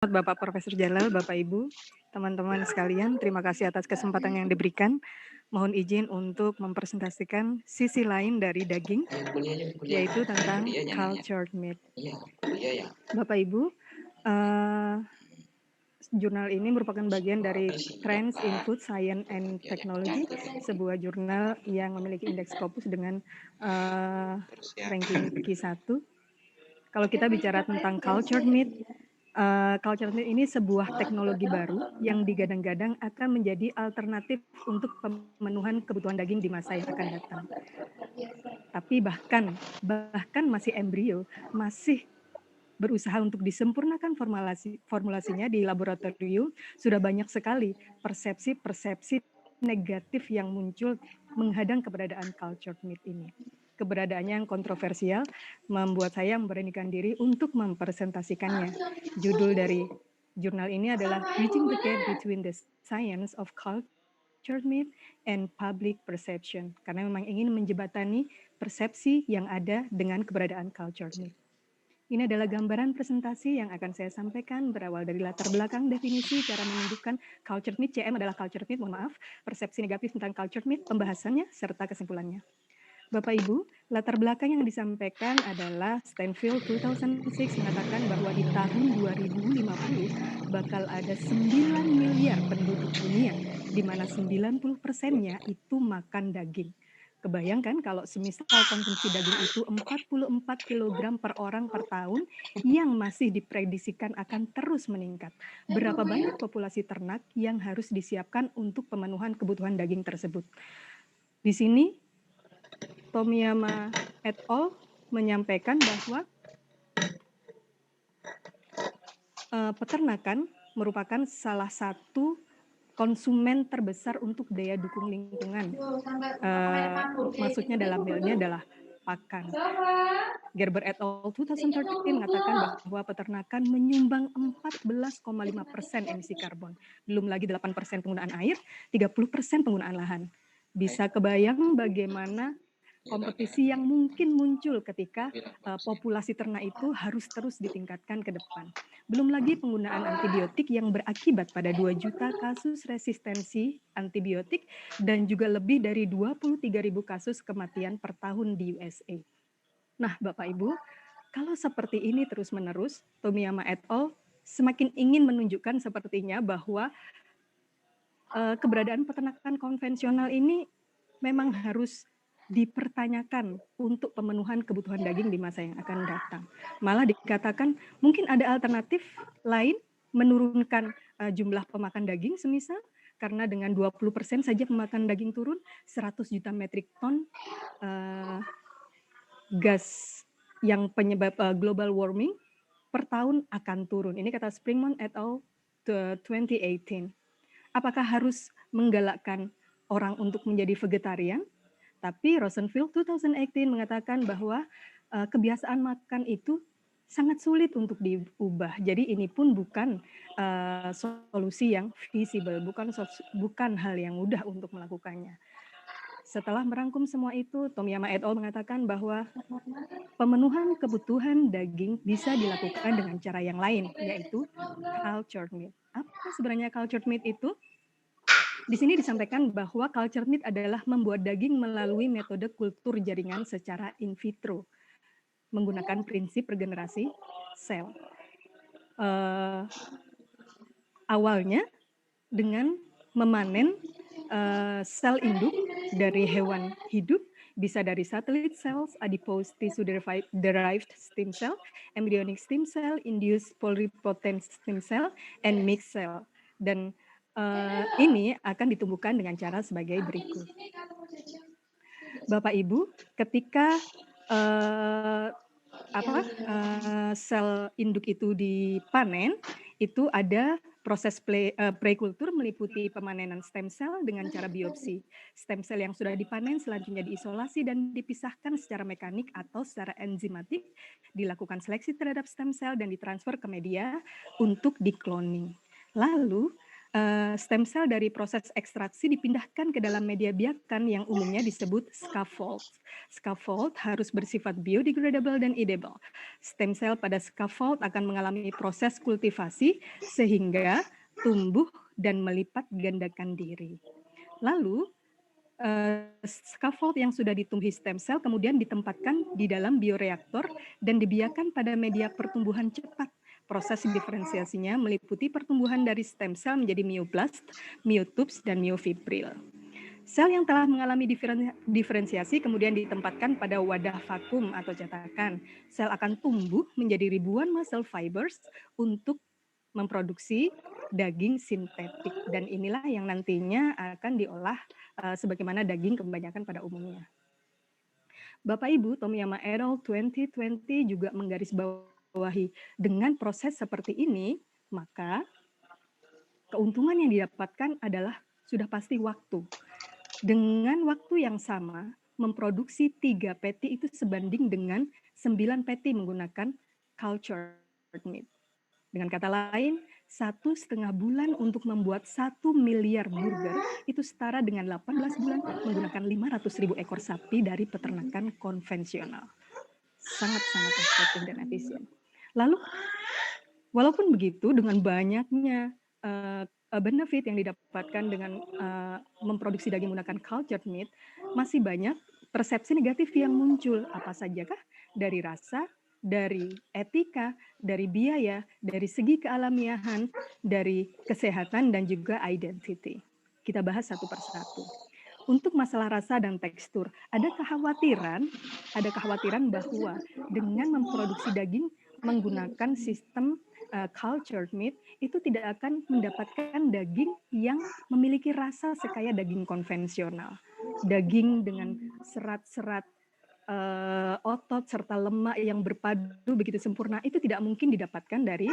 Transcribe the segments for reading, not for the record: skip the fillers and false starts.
Bapak Profesor Jalal, Bapak Ibu, teman-teman sekalian, terima kasih atas kesempatan yang diberikan. Mohon izin untuk mempresentasikan sisi lain dari daging, Kuliah yaitu tentang kuliahnya nanya? cultured meat. Iya, kuliah ya? Bapak Ibu, jurnal ini merupakan bagian dari Trends in Food Science and Ya, yang Technology, cantik ini. sebuah jurnal yang memiliki indeks Scopus dengan Terus ya, ranking Q1. Kalau kita bicara tentang cultured meat, cultured meat ini sebuah teknologi baru yang digadang-gadang akan menjadi alternatif untuk pemenuhan kebutuhan daging di masa yang akan datang. Tapi bahkan masih embrio, masih berusaha untuk disempurnakan formulasinya di laboratorium, sudah banyak sekali persepsi-persepsi negatif yang muncul menghadang keberadaan cultured meat ini. Keberadaannya yang kontroversial membuat saya memberanikan diri untuk mempresentasikannya. Judul dari jurnal ini adalah Bridging the Gap Between the Science of Cultured Meat and Public Perception, karena memang ingin menjembatani persepsi yang ada dengan keberadaan cultured meat. Ini adalah gambaran presentasi yang akan saya sampaikan berawal dari latar belakang definisi cara menumbuhkan cultured meat. CM adalah cultured meat, mohon maaf, persepsi negatif tentang cultured meat, pembahasannya, serta kesimpulannya. Bapak Ibu, latar belakang yang disampaikan adalah Stanfield 2006 mengatakan bahwa di tahun 2050 bakal ada 9 miliar penduduk dunia, di mana 90%-nya itu makan daging. Kebayangkan kalau semisal konsumsi daging itu 44 kg per orang per tahun yang masih diprediksikan akan terus meningkat. Berapa banyak populasi ternak yang harus disiapkan untuk pemenuhan kebutuhan daging tersebut? Di sini Tomiyama et al. Menyampaikan bahwa peternakan merupakan salah satu konsumen terbesar untuk daya dukung lingkungan. Maksudnya dalam halnya adalah pakan. Gerber et al. 2013 mengatakan bahwa peternakan menyumbang 14,5% emisi karbon. Belum lagi 8% penggunaan air, 30% penggunaan lahan. Bisa kebayang bagaimana kompetisi yang mungkin muncul ketika populasi ternak itu harus terus ditingkatkan ke depan. Belum lagi penggunaan antibiotik yang berakibat pada 2 juta kasus resistensi antibiotik dan juga lebih dari 23.000 kasus kematian per tahun di USA. Nah, Bapak Ibu, kalau seperti ini terus-menerus, Tomiyama et al. Semakin ingin menunjukkan sepertinya bahwa keberadaan peternakan konvensional ini memang harus dipertanyakan untuk pemenuhan kebutuhan daging di masa yang akan datang. Malah dikatakan mungkin ada alternatif lain menurunkan jumlah pemakan daging semisal, karena dengan 20% saja pemakan daging turun, 100 juta metrik ton gas yang penyebab global warming per tahun akan turun. Ini kata Springmont et al. 2018. Apakah harus menggalakkan orang untuk menjadi vegetarian? Tapi Rosenfield 2018 mengatakan bahwa kebiasaan makan itu sangat sulit untuk diubah. Jadi ini pun bukan solusi yang visible, bukan hal yang mudah untuk melakukannya. Setelah merangkum semua itu, Tomiyama et al. Mengatakan bahwa pemenuhan kebutuhan daging bisa dilakukan dengan cara yang lain, yaitu cultured meat. Apa sebenarnya cultured meat itu? Di sini disampaikan bahwa cultured meat adalah membuat daging melalui metode kultur jaringan secara in vitro, menggunakan prinsip regenerasi sel. Awalnya dengan memanen sel induk dari hewan hidup, bisa dari satellite cells, adipose tissue derived stem cell, embryonic stem cell, induced pluripotent stem cell, and mixed cell. Dan ini akan ditumbuhkan dengan cara sebagai berikut. Bapak Ibu, ketika sel induk itu dipanen, itu ada proses prekultur meliputi pemanenan stem cell dengan cara biopsi. Stem cell yang sudah dipanen selanjutnya diisolasi dan dipisahkan secara mekanik atau secara enzimatik, dilakukan seleksi terhadap stem cell dan ditransfer ke media untuk dikloning. Lalu Stem cell dari proses ekstraksi dipindahkan ke dalam media biakan yang umumnya disebut scaffold. Scaffold harus bersifat biodegradable dan edible. Stem cell pada scaffold akan mengalami proses kultivasi sehingga tumbuh dan melipat gandakan diri. Lalu, scaffold yang sudah ditumbuhi stem cell kemudian ditempatkan di dalam bioreaktor dan dibiarkan pada media pertumbuhan cepat. Proses diferensiasinya meliputi pertumbuhan dari stem cell menjadi myoblast, myotubes, dan myofibril. Sel yang telah mengalami diferensiasi kemudian ditempatkan pada wadah vakum atau cetakan. Sel akan tumbuh menjadi ribuan muscle fibers untuk memproduksi daging sintetik. Dan inilah yang nantinya akan diolah sebagaimana daging kebanyakan pada umumnya. Bapak Ibu, Tomiyama et al. 2020 juga menggarisbawahi dengan proses seperti ini, maka keuntungan yang didapatkan adalah sudah pasti waktu. Dengan waktu yang sama, memproduksi 3 patty itu sebanding dengan 9 patty menggunakan cultured meat. Dengan kata lain, 1,5 bulan untuk membuat 1 miliar burger itu setara dengan 18 bulan menggunakan 500.000 ekor sapi dari peternakan konvensional. Sangat-sangat efektif dan efisien. Lalu, walaupun begitu, dengan banyaknya benefit yang didapatkan dengan memproduksi daging menggunakan cultured meat, masih banyak persepsi negatif yang muncul. Apa sajakah? Dari rasa, dari etika, dari biaya, dari segi kealamiahan, dari kesehatan, dan juga identity. Kita bahas satu persatu. Untuk masalah rasa dan tekstur, ada kekhawatiran bahwa dengan memproduksi daging menggunakan sistem cultured meat itu tidak akan mendapatkan daging yang memiliki rasa sekaya daging konvensional. Daging dengan serat-serat otot serta lemak yang berpadu begitu sempurna itu tidak mungkin didapatkan dari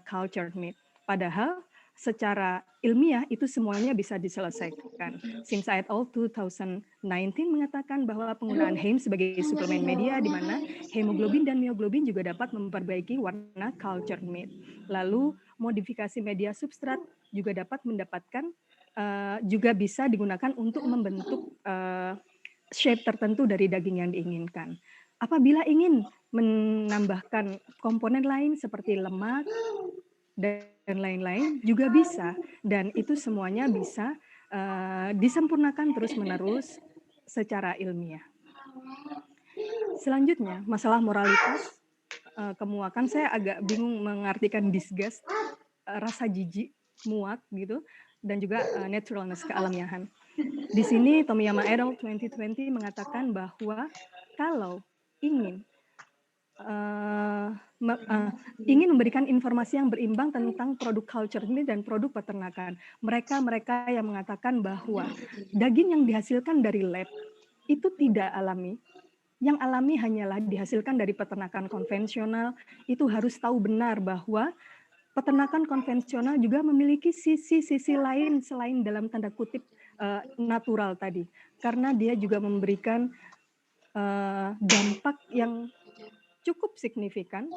cultured meat. Padahal secara ilmiah itu semuanya bisa diselesaikan. Simsa et al. 2019 mengatakan bahwa penggunaan heme sebagai suplemen media di mana hemoglobin dan myoglobin juga dapat memperbaiki warna cultured meat. Lalu modifikasi media substrat juga dapat mendapatkan juga bisa digunakan untuk membentuk shape tertentu dari daging yang diinginkan. Apabila ingin menambahkan komponen lain seperti lemak dan lain-lain juga bisa, dan itu semuanya bisa disempurnakan terus-menerus secara ilmiah. Selanjutnya, masalah moralitas, kemuakan, saya agak bingung mengartikan disgust, rasa jijik, muak gitu, dan juga naturalness, kealamiahan. Di sini Tomiyama et al. 2020 mengatakan bahwa kalau ingin ingin memberikan informasi yang berimbang tentang produk culture ini dan produk peternakan. Mereka yang mengatakan bahwa daging yang dihasilkan dari lab itu tidak alami. Yang alami hanyalah dihasilkan dari peternakan konvensional. Itu harus tahu benar bahwa peternakan konvensional juga memiliki sisi-sisi lain selain dalam tanda kutip natural tadi. Karena dia juga memberikan dampak yang cukup signifikan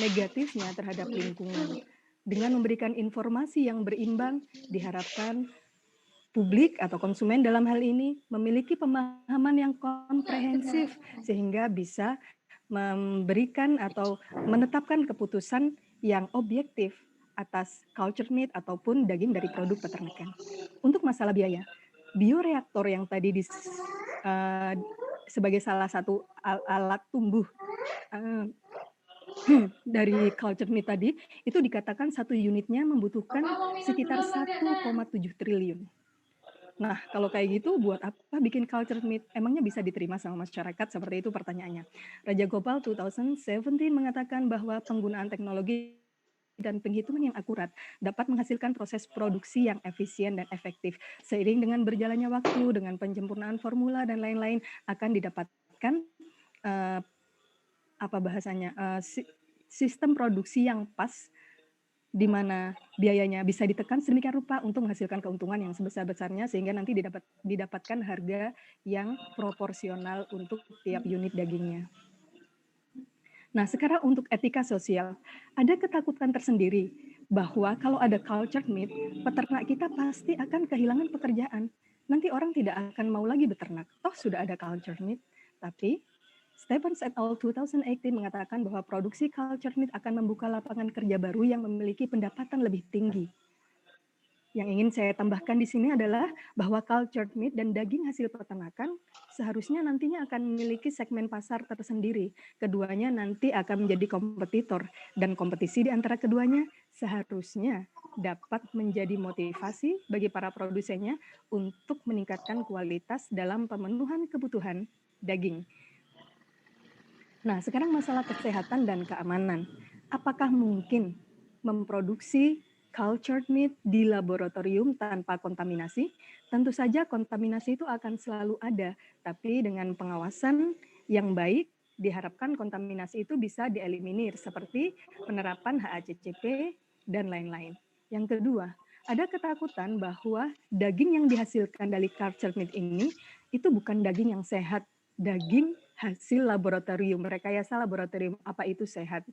negatifnya terhadap lingkungan. Dengan memberikan informasi yang berimbang, diharapkan publik atau konsumen dalam hal ini memiliki pemahaman yang komprehensif sehingga bisa memberikan atau menetapkan keputusan yang objektif atas cultured meat ataupun daging dari produk peternakan. Untuk masalah biaya, bioreaktor yang tadi sebagai salah satu alat tumbuh dari cultured meat tadi, itu dikatakan satu unitnya membutuhkan sekitar 1,7 triliun. Nah, kalau kayak gitu buat apa bikin cultured meat? Emangnya bisa diterima sama masyarakat? Seperti itu pertanyaannya. Raja Gopal 2017 mengatakan bahwa penggunaan teknologi dan penghitungan yang akurat dapat menghasilkan proses produksi yang efisien dan efektif. Seiring dengan berjalannya waktu, dengan penyempurnaan formula dan lain-lain akan didapatkan sistem produksi yang pas di mana biayanya bisa ditekan sedemikian rupa untuk menghasilkan keuntungan yang sebesar-besarnya sehingga nanti didapatkan harga yang proporsional untuk tiap unit dagingnya. Nah, sekarang untuk etika sosial, ada ketakutan tersendiri bahwa kalau ada cultured meat, peternak kita pasti akan kehilangan pekerjaan. Nanti orang tidak akan mau lagi beternak. Toh sudah ada cultured meat. Tapi Stephens et al. 2018 mengatakan bahwa produksi cultured meat akan membuka lapangan kerja baru yang memiliki pendapatan lebih tinggi. Yang ingin saya tambahkan di sini adalah bahwa cultured meat dan daging hasil peternakan seharusnya nantinya akan memiliki segmen pasar tersendiri. Keduanya nanti akan menjadi kompetitor dan kompetisi di antara keduanya seharusnya dapat menjadi motivasi bagi para produsennya untuk meningkatkan kualitas dalam pemenuhan kebutuhan daging. Nah, sekarang masalah kesehatan dan keamanan. Apakah mungkin memproduksi cultured meat di laboratorium tanpa kontaminasi? Tentu saja kontaminasi itu akan selalu ada, tapi dengan pengawasan yang baik diharapkan kontaminasi itu bisa dieliminir seperti penerapan HACCP dan lain-lain. Yang kedua, ada ketakutan bahwa daging yang dihasilkan dari cultured meat ini itu bukan daging yang sehat, daging hasil laboratorium, rekayasa laboratorium, apa itu sehat.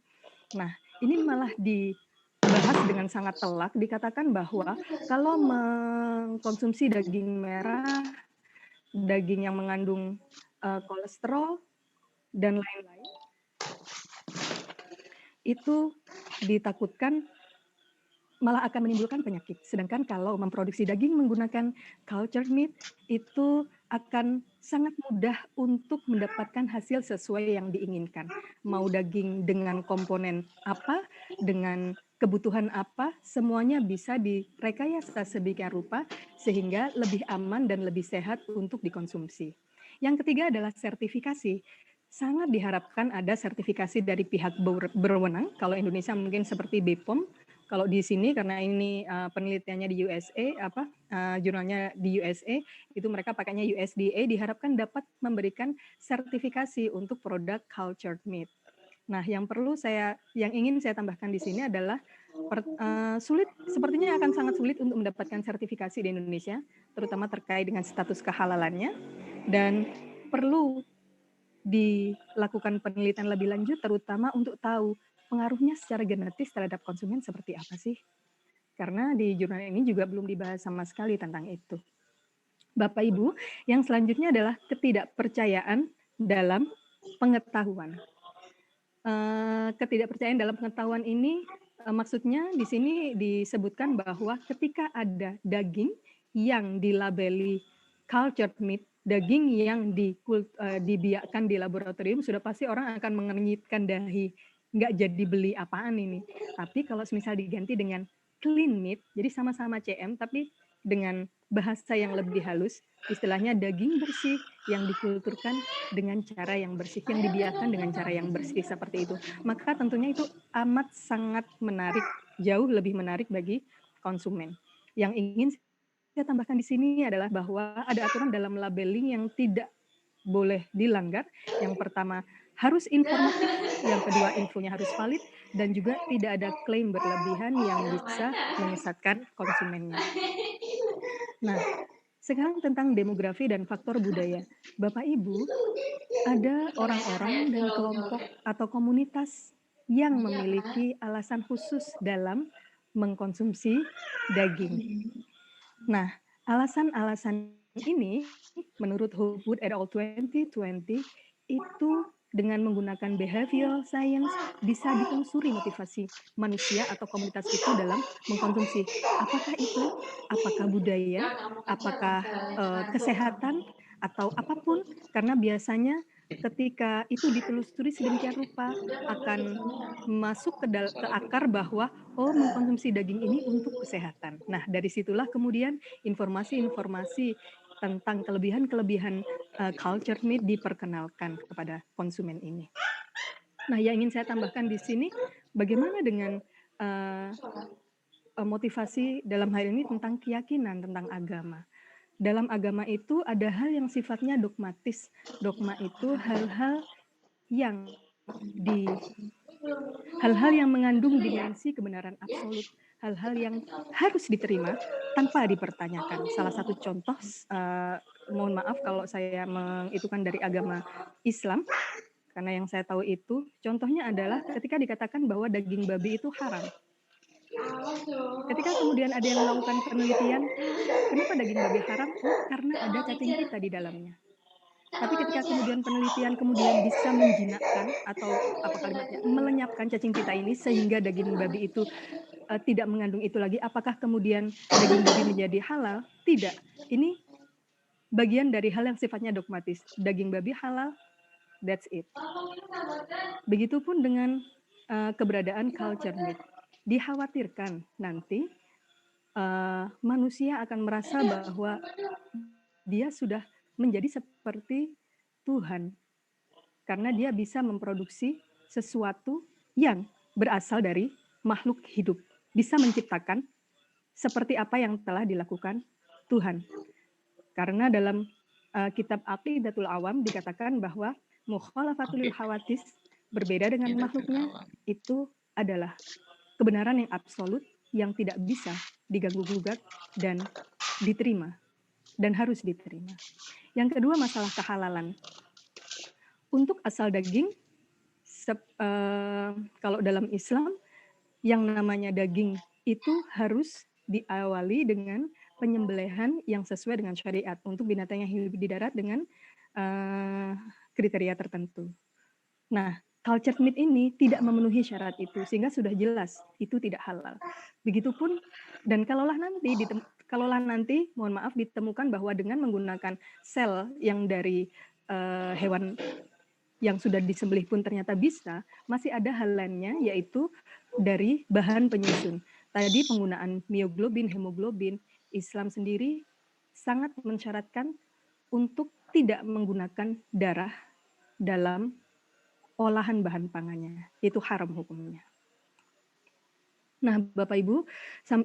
Nah, ini malah dibahas dengan sangat telak, dikatakan bahwa kalau mengkonsumsi daging merah, daging yang mengandung kolesterol, dan lain-lain, itu ditakutkan malah akan menimbulkan penyakit. Sedangkan kalau memproduksi daging menggunakan cultured meat, itu akan sangat mudah untuk mendapatkan hasil sesuai yang diinginkan. Mau daging dengan komponen apa, dengan kebutuhan apa, semuanya bisa direkayasa sedemikian rupa sehingga lebih aman dan lebih sehat untuk dikonsumsi. Yang ketiga adalah sertifikasi. Sangat diharapkan ada sertifikasi dari pihak berwenang. Kalau Indonesia mungkin seperti BPOM, kalau di sini karena ini penelitiannya di USA, jurnalnya di USA, itu mereka pakainya USDA, diharapkan dapat memberikan sertifikasi untuk produk cultured meat. Nah, yang ingin saya tambahkan di sini adalah sepertinya akan sangat sulit untuk mendapatkan sertifikasi di Indonesia, terutama terkait dengan status kehalalannya, dan perlu dilakukan penelitian lebih lanjut, terutama untuk tahu pengaruhnya secara genetis terhadap konsumen seperti apa sih? Karena di jurnal ini juga belum dibahas sama sekali tentang itu. Bapak Ibu, yang selanjutnya adalah ketidakpercayaan dalam pengetahuan. Ketidakpercayaan dalam pengetahuan ini maksudnya di sini disebutkan bahwa ketika ada daging yang dilabeli cultured meat, daging yang dibiakkan di laboratorium, sudah pasti orang akan mengernyitkan dahi, nggak jadi beli apaan ini. Tapi kalau misal diganti dengan clean meat, jadi sama-sama CM, tapi dengan bahasa yang lebih halus, istilahnya daging bersih yang dikulturkan dengan cara yang bersih, yang dibiarkan dengan cara yang bersih seperti itu. Maka tentunya itu amat sangat menarik, jauh lebih menarik bagi konsumen. Yang ingin saya tambahkan di sini adalah bahwa ada aturan dalam labeling yang tidak boleh dilanggar. Yang pertama harus informatif, yang kedua infonya harus valid, dan juga tidak ada klaim berlebihan yang bisa menyesatkan konsumennya. Nah, sekarang tentang demografi dan faktor budaya. Bapak Ibu, ada orang-orang dan kelompok atau komunitas yang memiliki alasan khusus dalam mengkonsumsi daging. Nah, alasan-alasan ini menurut Hopewood et al. 2020 itu dengan menggunakan behavioral science bisa ditelusuri motivasi manusia atau komunitas itu dalam mengkonsumsi. Apakah itu? Apakah budaya? Apakah kesehatan? Atau apapun? Karena biasanya ketika itu ditelusuri sedemikian rupa akan masuk ke akar bahwa mengkonsumsi daging ini untuk kesehatan. Nah, dari situlah kemudian informasi-informasi tentang kelebihan-kelebihan cultured meat diperkenalkan kepada konsumen ini. Nah, yang ingin saya tambahkan di sini, bagaimana dengan motivasi dalam hal ini tentang keyakinan, tentang agama. Dalam agama itu ada hal yang sifatnya dogmatis. Dogma itu hal-hal yang mengandung dimensi kebenaran absolut, hal-hal yang harus diterima tanpa dipertanyakan. Salah satu contoh, mohon maaf kalau saya mengitukan dari agama Islam, karena yang saya tahu itu, contohnya adalah ketika dikatakan bahwa daging babi itu haram. Ketika kemudian ada yang melakukan penelitian, kenapa daging babi haram? Oh, karena ada cacing pita di dalamnya. Tapi ketika kemudian penelitian kemudian bisa menjinakkan atau apa kalimatnya, melenyapkan cacing pita ini sehingga daging babi itu, tidak mengandung itu lagi, apakah kemudian daging babi menjadi halal? Tidak. Ini bagian dari hal yang sifatnya dogmatis. Daging babi halal, that's it. Begitupun dengan, keberadaan culture meat. Dikhawatirkan nanti, manusia akan merasa bahwa dia sudah menjadi seperti Tuhan, karena dia bisa memproduksi sesuatu yang berasal dari makhluk hidup, bisa menciptakan seperti apa yang telah dilakukan Tuhan. Karena dalam kitab Aqidatul Awam dikatakan bahwa mukhalafatul hawadits, berbeda dengan makhluknya, itu adalah kebenaran yang absolut yang tidak bisa diganggu-gugat dan diterima dan harus diterima. Yang kedua, masalah kehalalan. Untuk asal daging, kalau dalam Islam yang namanya daging itu harus diawali dengan penyembelihan yang sesuai dengan syariat untuk binatang yang hidup di darat dengan kriteria tertentu. Nah, cultured meat ini tidak memenuhi syarat itu, sehingga sudah jelas itu tidak halal. Begitupun, dan kalaulah nanti, mohon maaf, ditemukan bahwa dengan menggunakan sel yang dari hewan yang sudah disembelih pun ternyata bisa, masih ada hal lainnya, yaitu dari bahan penyusun. Tadi penggunaan mioglobin, hemoglobin, Islam sendiri sangat mensyaratkan untuk tidak menggunakan darah dalam olahan bahan pangannya. Itu haram hukumnya. Nah, Bapak Ibu,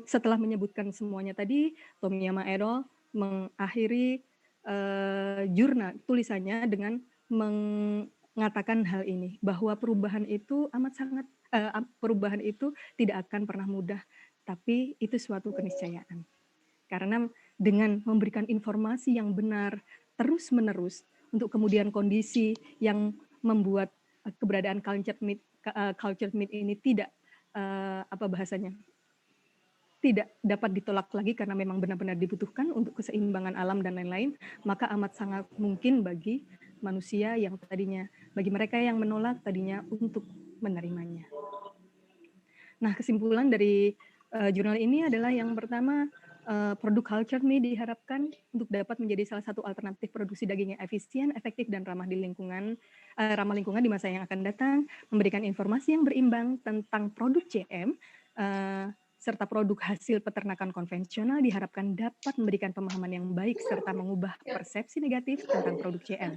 setelah menyebutkan semuanya tadi, Tomiyama Edo mengakhiri jurnal tulisannya dengan mengatakan hal ini, bahwa perubahan itu perubahan itu tidak akan pernah mudah, tapi itu suatu keniscayaan. Karena dengan memberikan informasi yang benar terus-menerus untuk kemudian kondisi yang membuat keberadaan cultured meat ini tidak tidak dapat ditolak lagi karena memang benar-benar dibutuhkan untuk keseimbangan alam dan lain-lain, maka amat sangat mungkin bagi manusia yang tadinya, bagi mereka yang menolak tadinya untuk menerimanya. Nah, kesimpulan dari jurnal ini adalah yang pertama, produk cultured meat diharapkan untuk dapat menjadi salah satu alternatif produksi daging yang efisien, efektif, dan ramah lingkungan di masa yang akan datang, memberikan informasi yang berimbang tentang produk CM, serta produk hasil peternakan konvensional diharapkan dapat memberikan pemahaman yang baik serta mengubah persepsi negatif tentang produk CM.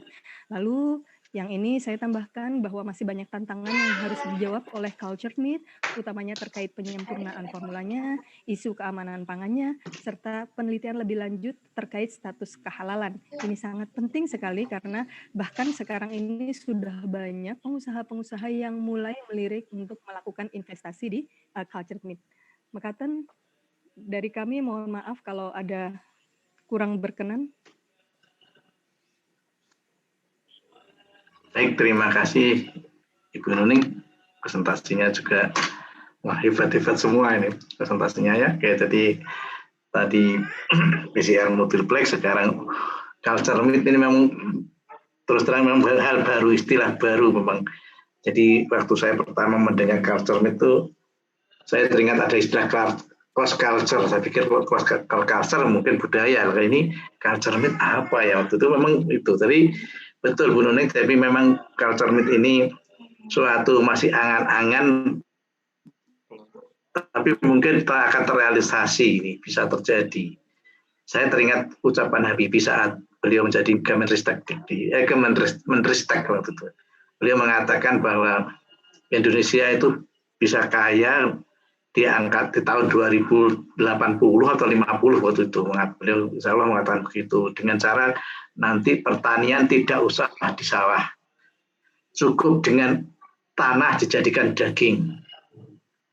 Lalu yang ini saya tambahkan bahwa masih banyak tantangan yang harus dijawab oleh cultured meat, utamanya terkait penyempurnaan formulanya, isu keamanan pangannya, serta penelitian lebih lanjut terkait status kehalalan. Ini sangat penting sekali karena bahkan sekarang ini sudah banyak pengusaha-pengusaha yang mulai melirik untuk melakukan investasi di cultured meat. Mekaten, dari kami mohon maaf kalau ada kurang berkenan. Baik, terima kasih Ibu Nuning. Presentasinya juga wah, hebat-hebat semua ini presentasinya ya. Kayak tadi PCR multiplex, sekarang culture meat ini memang terus terang memang hal baru, istilah baru memang. Jadi waktu saya pertama mendengar culture meat itu saya teringat ada istilah cross culture. Saya pikir cross culture mungkin budaya. Kalau ini culture meat apa ya, waktu itu memang itu. Tapi betul Bu Nuning, tapi memang culture meat ini suatu masih angan-angan, tapi mungkin akan terrealisasi, ini bisa terjadi. Saya teringat ucapan Habibie saat beliau menjadi Kemenristek waktu itu. Beliau mengatakan bahwa Indonesia itu bisa kaya diangkat di tahun 2080 atau 50 waktu itu. Beliau insya Allah mengatakan begitu, dengan cara nanti pertanian tidak usah di sawah, cukup dengan tanah dijadikan daging,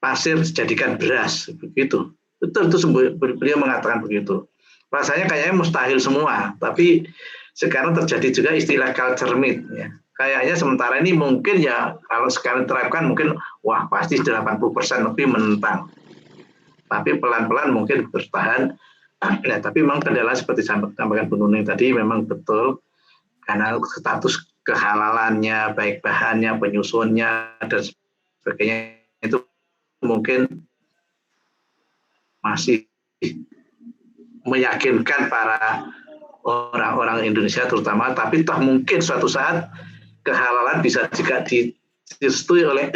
pasir dijadikan beras, begitu. Betul itu beliau mengatakan begitu. Rasanya kayaknya mustahil semua, tapi sekarang terjadi juga istilah culture meat. Ya. Kayaknya sementara ini mungkin ya kalau sekarang diterapkan mungkin wah pasti 80% lebih menentang. tapi pelan-pelan mungkin bertahan. Ya, tapi memang kendala seperti sampaikan Bu Nuning tadi memang betul, karena status kehalalannya, baik bahannya, penyusunnya, dan sebagainya itu mungkin masih meyakinkan para orang-orang Indonesia terutama, tapi toh mungkin suatu saat kehalalan bisa juga direstui oleh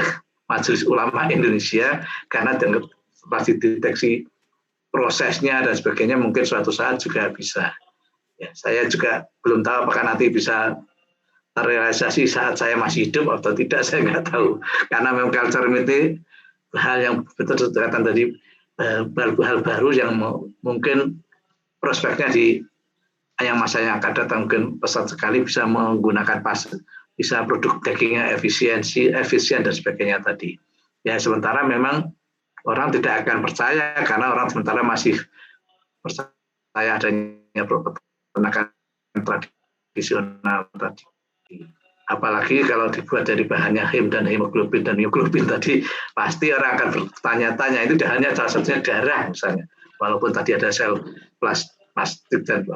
Majelis Ulama Indonesia, karena pasti deteksi prosesnya dan sebagainya mungkin suatu saat juga bisa. Ya, saya juga belum tahu apakah nanti bisa terrealisasi saat saya masih hidup atau tidak, saya nggak tahu. Karena memang culture itu hal yang betul kelihatan tadi, hal baru yang mungkin prospeknya di yang masa yang akan datang mungkin pesat sekali bisa menggunakan bisa produk dagingnya efisien dan sebagainya tadi. Ya sementara memang orang tidak akan percaya karena orang sementara masih percaya adanya peternakan tradisional tadi. Apalagi kalau dibuat dari bahannya heme dan hemoglobin dan mioglobin tadi, pasti orang akan bertanya-tanya, itu hanya salah satunya darah misalnya. Walaupun tadi ada sel plastik dan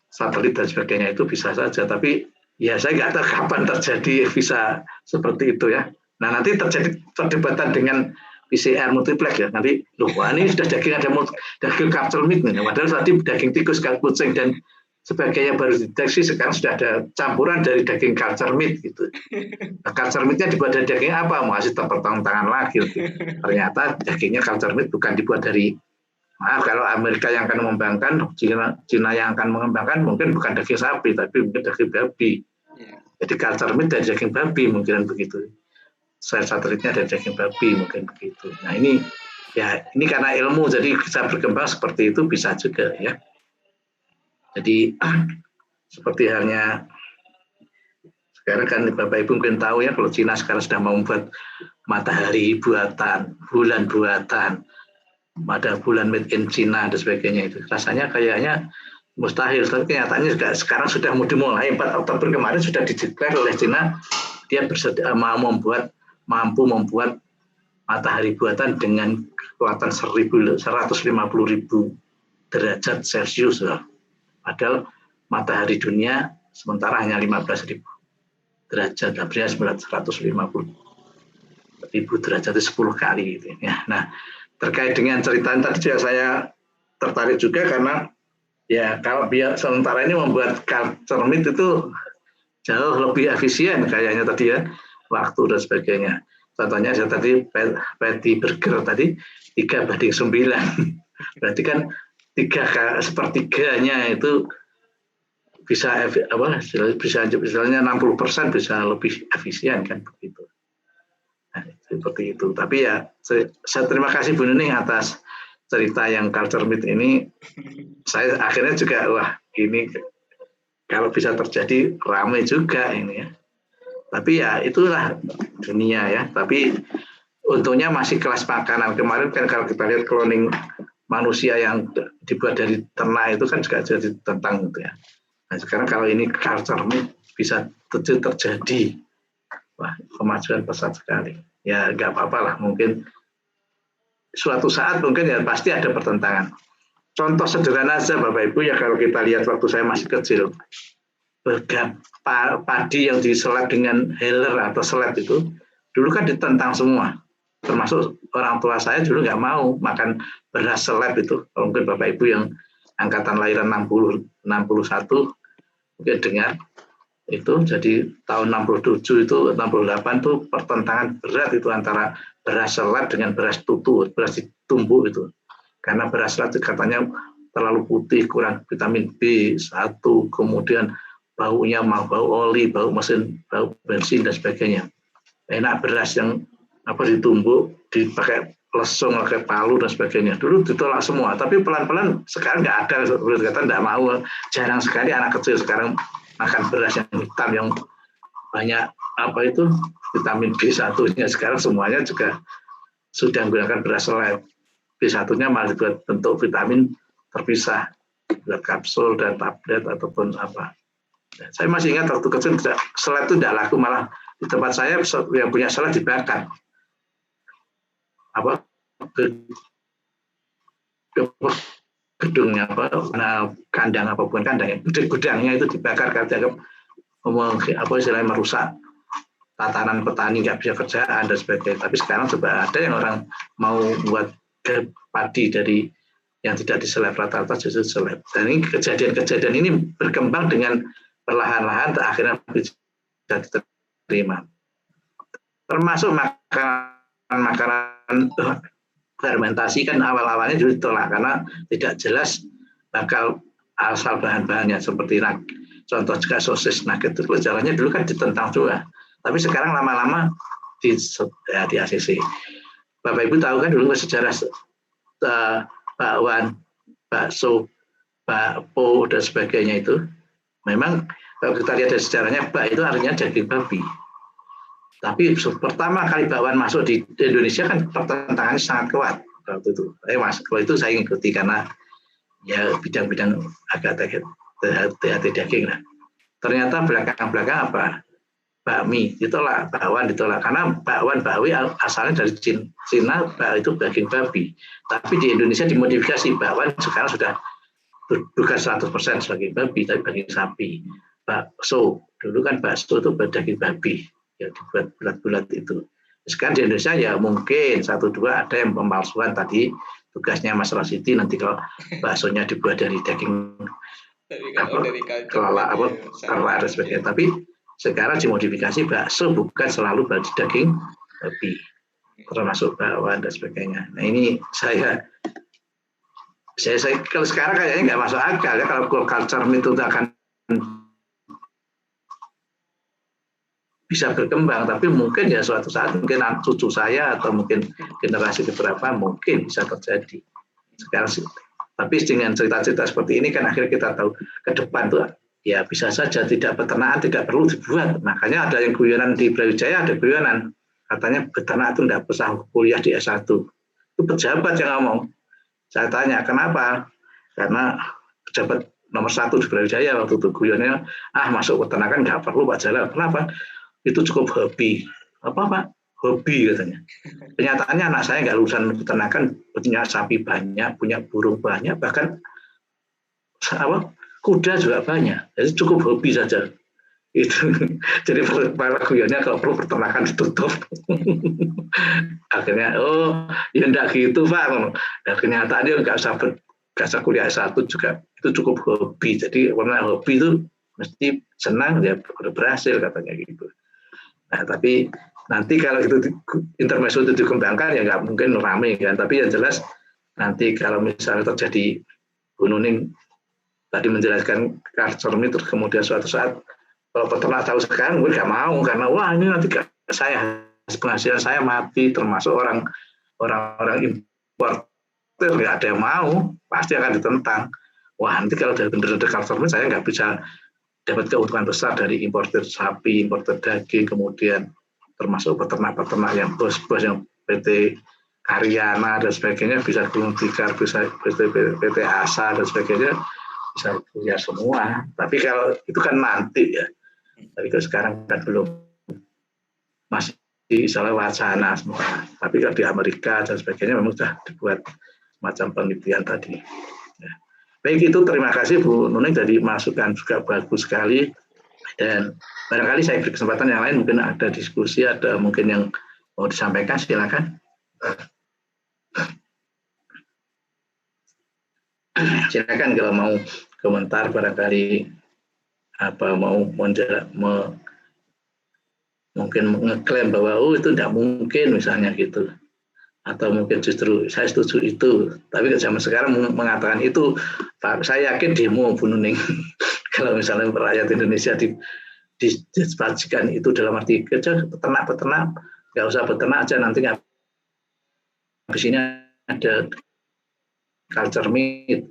satelit dan sebagainya itu bisa saja, tapi ya saya nggak tahu kapan terjadi bisa seperti itu ya. Nah nanti terjadi perdebatan dengan PCR multiplex ya, nanti loh ini sudah daging ada daging capsule meat nih, padahal tadi daging tikus, kucing dan sebagainya baru dideteksi, sekarang sudah ada campuran dari daging culture meat gitu. Nah, culture meatnya dibuat dari daging apa? Masih terpertentangkan lagi. Gitu. Ternyata dagingnya culture meat bukan dibuat dari, maaf kalau Amerika yang akan mengembangkan, Cina yang akan mengembangkan mungkin bukan daging sapi, tapi mungkin daging babi. Jadi culture meat dari daging babi mungkin begitu. Sel satelitnya dari daging babi mungkin begitu. Nah ini ya ini karena ilmu jadi bisa berkembang seperti itu bisa juga ya. Jadi seperti halnya sekarang kan Bapak Ibu mungkin tahu ya kalau Cina sekarang sudah mau membuat matahari buatan, bulan buatan, ada bulan made in China dan sebagainya itu. Rasanya kayaknya mustahil, tapi kenyataannya juga sekarang sudah dimulai. 4 Oktober kemarin sudah dideklar oleh China dia mampu membuat matahari buatan dengan kekuatan 150.000 derajat Celcius. Padahal matahari dunia sementara hanya 15.000 derajat, artinya 150.000 derajat itu 10 kali. Gitu. Ya. Nah, terkait dengan cerita tadi juga saya tertarik juga karena ya kalau sementara ini membuat culture meat itu jauh lebih efisien kayaknya tadi ya, waktu dan sebagainya. Contohnya saya tadi patty burger tadi 3:9. Berarti kan 3/3 itu bisa misalnya 60% bisa lebih efisien kan begitu. Nah, seperti itu. Tapi ya saya terima kasih Bu Nuning atas cerita yang culture meat ini. Saya akhirnya juga wah ini kalau bisa terjadi ramai juga ini ya. Tapi ya itulah dunia ya. Tapi untungnya masih kelas makanan. Kemarin kan kalau kita lihat cloning manusia yang dibuat dari ternak itu kan juga jadi tentang gitu ya. Nah sekarang kalau ini culture meat bisa terjadi, wah kemajuan pesat sekali. Ya nggak apa-apa lah, mungkin suatu saat mungkin ya pasti ada pertentangan. Contoh sederhana saja Bapak Ibu ya kalau kita lihat waktu saya masih kecil, padi yang diseleb dengan heller atau seleb itu dulu kan ditentang semua, termasuk orang tua saya dulu nggak mau makan beras seleb itu. Kalau mungkin Bapak Ibu yang angkatan lahiran 61 mungkin dengar itu, jadi tahun 67 itu 68 itu pertentangan berat itu antara beras seleb dengan beras tutu, beras ditumbuk itu. Karena beras seleb itu katanya terlalu putih, kurang vitamin B1, kemudian baunya bau oli, bau mesin, bau bensin dan sebagainya. Enak beras yang ditumbuk, dipakai lesung, pakai palu dan sebagainya. Dulu ditolak semua, tapi pelan-pelan sekarang nggak ada, kata nggak mau. Jarang sekali anak kecil sekarang makan beras yang hitam yang banyak vitamin B1-nya. Sekarang semuanya juga sudah menggunakan beras seleb. B1-nya malah dibuat bentuk vitamin terpisah, buat kapsul dan tablet ataupun apa. Saya masih ingat waktu kecil seleb itu tidak laku, malah di tempat saya yang punya seleb dibakar. gedungnya kandang apa bukan kandang, gudangnya itu dibakar karena dianggap istilahnya merusak tatanan petani, nggak bisa kerjaan dan sebagainya. Tapi sekarang coba ada yang orang mau buat padi dari yang tidak diseleb rata-rata justru seleb. Dan ini kejadian-kejadian ini berkembang dengan perlahan-lahan akhirnya bisa diterima. Termasuk makanan fermentasi kan awal-awalnya juga ditolak karena tidak jelas bakal asal bahan-bahannya seperti contoh juga sosis nugget itu jalannya dulu kan ditentang juga, tapi sekarang lama-lama di ACC. Bapak Ibu tahu kan dulu sejarah bakwan, bakso, bakpo dan sebagainya itu memang kalau kita lihat dari sejarahnya bak itu artinya daging babi. Tapi pertama kali bakwan masuk di Indonesia kan pertentangannya sangat kuat waktu itu. Kalau itu saya ngikuti karena ya bidang-bidang agak THT daging lah. Ternyata belakang-belakang apa? Bakmi ditolak, bakwan ditolak karena bakwan bakwi asalnya dari Cina, itu daging babi. Tapi di Indonesia dimodifikasi, bakwan sekarang sudah bukan 100% sebagai babi tapi daging sapi. Bakso dulu kan bakso itu daging babi. Ya dibuat bulat-bulat itu. Sekarang di Indonesia ya mungkin 1-2 ada yang pemalsuan tadi tugasnya Mas Rasidi nanti kalau baksonya dibuat dari daging kelala dan sebagainya. Tapi sekarang dimodifikasi bakso bukan selalu dari daging babi, termasuk bakwan dan sebagainya. Nah ini saya kalau sekarang kayaknya nggak masuk akal ya kalau culture itu akan bisa berkembang, tapi mungkin ya suatu saat mungkin cucu saya atau mungkin generasi keberapa mungkin bisa terjadi. Sekarang sih, tapi dengan cerita-cerita seperti ini kan akhirnya kita tahu ke depan tuh ya bisa saja tidak peternakan tidak perlu dibuat. Makanya ada yang guyonan di Brawijaya, ada guyonan katanya peternak itu tidak usah kuliah di S1. Itu pejabat yang ngomong. Saya tanya kenapa? Karena pejabat nomor 1 di Brawijaya waktu itu guyonnya masuk peternakan nggak perlu Pak Jalal. Kenapa? Itu cukup hobi. Apa? Hobi katanya. Kenyataannya anak saya nggak lulusan peternakan, punya sapi banyak, punya burung banyak, bahkan kuda juga banyak. Jadi cukup hobi saja. Itu. Jadi para guyonnya kalau perlu peternakan ditutup. Akhirnya ya enggak gitu Pak. Dan kenyataannya nggak usah kuliah S1 juga itu cukup hobi. Jadi karena hobi itu mesti senang ya berhasil katanya gitu. Nah, tapi nanti kalau itu intermezzo itu dikembangkan ya nggak mungkin ramai kan. Tapi yang jelas nanti kalau misalnya terjadi Bu Nuning tadi menjelaskan culture terus kemudian suatu saat kalau peternak tahu sekarang gue nggak mau karena wah ini nanti saya penghasilan saya mati termasuk orang importer nggak ada yang mau pasti akan ditentang. Wah nanti kalau dari benar-benar culture saya nggak bisa dapat keuntungan besar dari importer sapi, importer daging, kemudian termasuk peternak-peternak yang bos-bos yang PT Karyana dan sebagainya bisa gulung tikar, bisa PT Asa dan sebagainya bisa punya semua. Tapi kalau itu kan nanti ya. Tapi kalau sekarang kan belum, masih salah wacana semua. Tapi kalau di Amerika dan sebagainya memang sudah dibuat semacam penelitian tadi. Baik itu terima kasih Bu Nuning dari masukan juga bagus sekali dan barangkali saya beri kesempatan yang lain mungkin ada diskusi ada mungkin yang mau disampaikan silakan. Silakan kalau mau komentar barangkali mungkin mengeklaim bahwa itu tidak mungkin misalnya gitu. Atau mungkin justru saya setuju itu, tapi zaman sekarang mengatakan itu, Pak, saya yakin demo Bu Nuning. Kalau misalnya rakyat Indonesia disajikan itu dalam arti kerja peternak, nggak usah beternak aja nanti habis ini ada culture meat,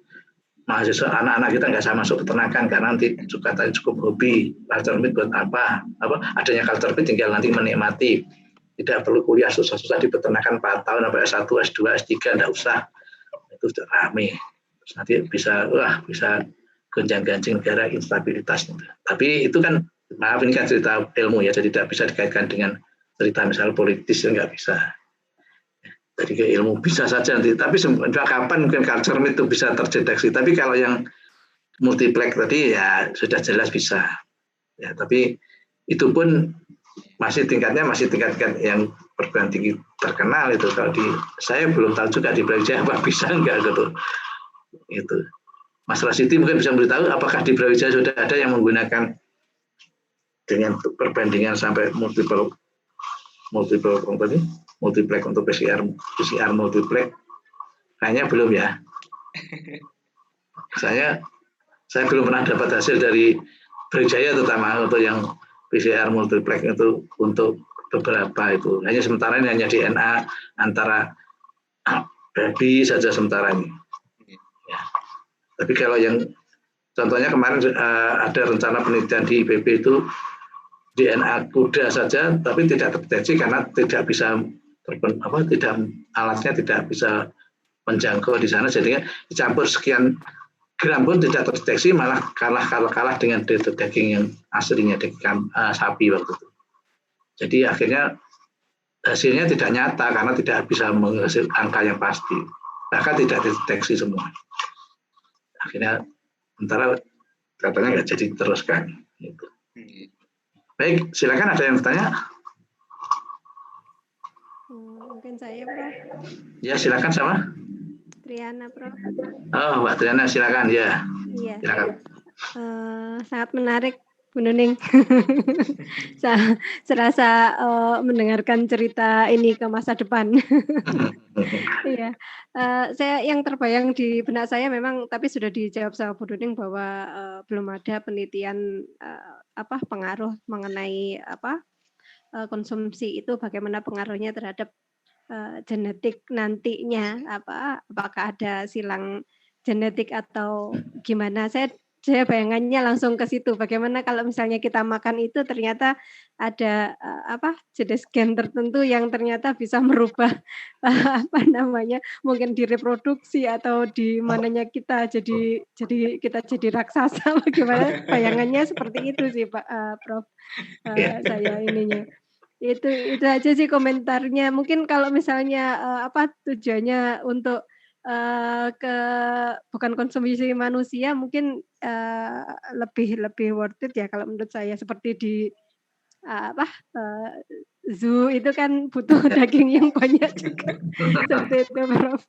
mahasiswa anak-anak kita nggak sama masuk peternakan karena nanti katanya cukup hobi. Culture meat buat apa? Adanya culture meat tinggal nanti menikmati. Tidak perlu kuliah susah-susah di peternakan 4 tahun sampai S1, S2, S3 enggak usah. Itu sudah ramai. Terus nanti bisa gonjang-ganjing negara instabilitas. Tapi itu kan maaf ini kan cerita ilmu ya, jadi tidak bisa dikaitkan dengan cerita misalnya politis itu enggak bisa. Dari ke ilmu bisa saja nanti, tapi kapan mungkin culture myth itu bisa terdeteksi. Tapi kalau yang multiplex tadi ya sudah jelas bisa. Ya, tapi itu pun masih tingkat yang perguruan tinggi terkenal itu. Kalau di saya belum tahu juga di Brawijaya apa bisa enggak gitu. Itu. Mas Rasidi mungkin bisa memberitahu apakah di Brawijaya sudah ada yang menggunakan dengan perbandingan sampai multiplex untuk PCR multiplex. Kayaknya belum ya. Saya belum pernah dapat hasil dari Brawijaya terutama untuk yang PCR multiplex itu untuk beberapa itu. Hanya sementara ini hanya DNA antara babi saja sementara ini. Ya. Tapi kalau yang contohnya kemarin ada rencana penelitian di IPB itu DNA kuda saja, tapi tidak terdeteksi karena tidak bisa alatnya tidak bisa menjangkau di sana, jadinya dicampur sekian gram pun tidak terdeteksi, malah kalah dengan daging yang aslinya daging sapi waktu itu. Jadi akhirnya hasilnya tidak nyata karena tidak bisa menghasilkan angka yang pasti, bahkan tidak dideteksi semua. Akhirnya sementara katanya nggak jadi diteruskan. Gitu. Baik, silakan ada yang bertanya. Mungkin saya, Prof. Ya, silakan sama. Triana, Prof. Oh, Mbak Triana, silakan ya. Iya. Silakan. Sangat menarik, Bu Nuning. Serasa mendengarkan cerita ini ke masa depan. Iya. Saya yang terbayang di benak saya memang, tapi sudah dijawab sama Bu Nuning bahwa belum ada penelitian pengaruh mengenai konsumsi itu, bagaimana pengaruhnya terhadap genetik nantinya, apakah ada silang genetik atau gimana. Saya bayangannya langsung ke situ, bagaimana kalau misalnya kita makan itu ternyata ada jenis gen tertentu yang ternyata bisa merubah mungkin direproduksi atau di mananya kita jadi kita jadi raksasa, bagaimana bayangannya seperti itu sih Pak Prof. Saya ininya. Itu aja sih komentarnya. Mungkin kalau misalnya tujuannya untuk bukan konsumsi manusia, mungkin lebih worth it ya kalau menurut saya, seperti di zoo itu kan butuh daging yang banyak juga. Seperti itu, Prof.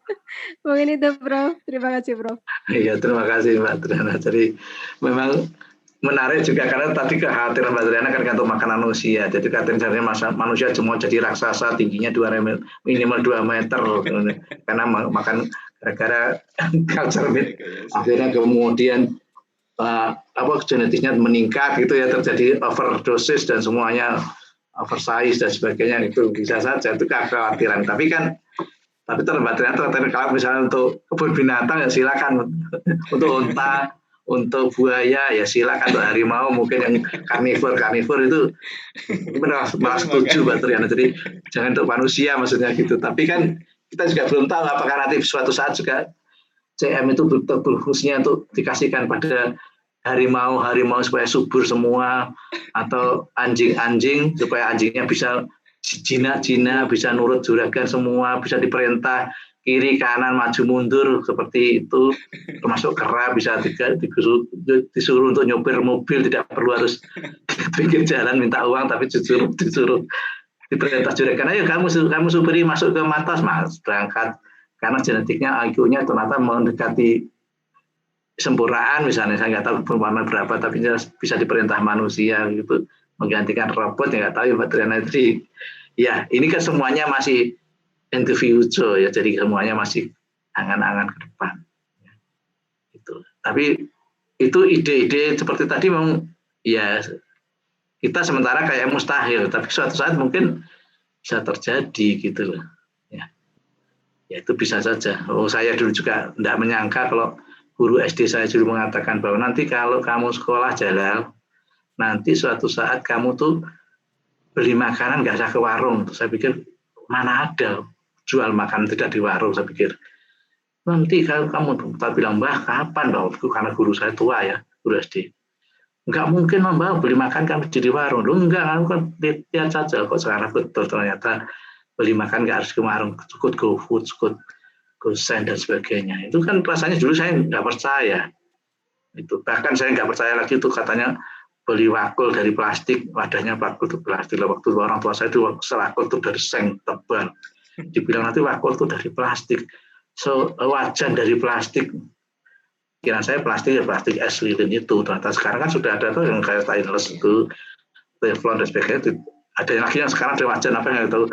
Mungkin itu, Prof. Terima kasih, Prof. Iya, terima kasih Mbak Triana. Jadi memang menarik juga karena tadi kekhawatiran Mbak Triana kan untuk makanan manusia. Jadi katanya manusia cuma jadi raksasa tingginya minimal 2 meter karena makan gara-gara culture myth. Akhirnya kemudian genetiknya meningkat gitu ya, terjadi overdosis dan semuanya oversize dan sebagainya, itu bisa saja, itu kekhawatiran. Tapi terbatasnya kalau misalnya untuk kebun binatang ya silakan, untuk unta, untuk buaya ya silakan, untuk harimau mungkin yang karnivor itu malah setuju Mbak Triana. Jadi jangan untuk manusia maksudnya gitu. Tapi kan kita juga belum tahu apakah nanti suatu saat juga CM itu berfungsinya untuk dikasihkan pada harimau supaya subur semua, atau anjing supaya anjingnya bisa jinak, bisa nurut juragan semua, bisa diperintah kiri kanan maju mundur seperti itu, termasuk kera bisa disuruh untuk nyopir mobil, tidak perlu harus pinggir jalan minta uang, tapi disuruh diperintah juragan, ayo kamu supiri masuk ke Matos, Mas, berangkat. Karena genetiknya IQ-nya ternyata mendekati sempurnaan, misalnya saya nggak tahu perumpamaan berapa, tapi bisa diperintah manusia gitu, menggantikan robot, ya nggak tahu ya Mbak Triana. Jadi ya ini kan semuanya masih in the future ya, jadi semuanya masih angan-angan ke depan. Gitu. Tapi itu ide-ide seperti tadi memang ya kita sementara kayak mustahil, tapi suatu saat mungkin bisa terjadi gitu loh. Ya itu bisa saja. Saya dulu juga tidak menyangka kalau guru SD saya dulu mengatakan bahwa nanti kalau kamu sekolah jalan, nanti suatu saat kamu tuh beli makanan nggak usah ke warung. Saya pikir mana ada jual makan tidak di warung. Saya pikir nanti kalau kamu bilang, Mbah kapan Mbah, karena guru saya tua ya, guru SD. Nggak mungkin Mbah beli makan kamu di warung. Lu enggak, kamu kan lihat saja kok sekarang betul ternyata beli makan nggak harus ke warung, cukup GoFood, cukup GoSend dan sebagainya. Itu kan rasanya dulu saya nggak percaya. Itu bahkan saya nggak percaya lagi itu katanya beli wakul dari plastik, wadahnya wakul itu plastik. Waktu orang tua saya itu wakul itu dari seng tebal. Dibilang nanti wakul itu dari plastik. So wajan dari plastik. Kira saya plastik ya plastik es lilin itu. Ternyata sekarang kan sudah ada tuh yang kayak stainless itu, teflon dan sebagainya. Ada yang lagi yang sekarang ada wajan apa yang tahu.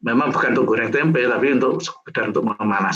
Memang bukan untuk goreng tempe tapi untuk sekedar untuk memanas.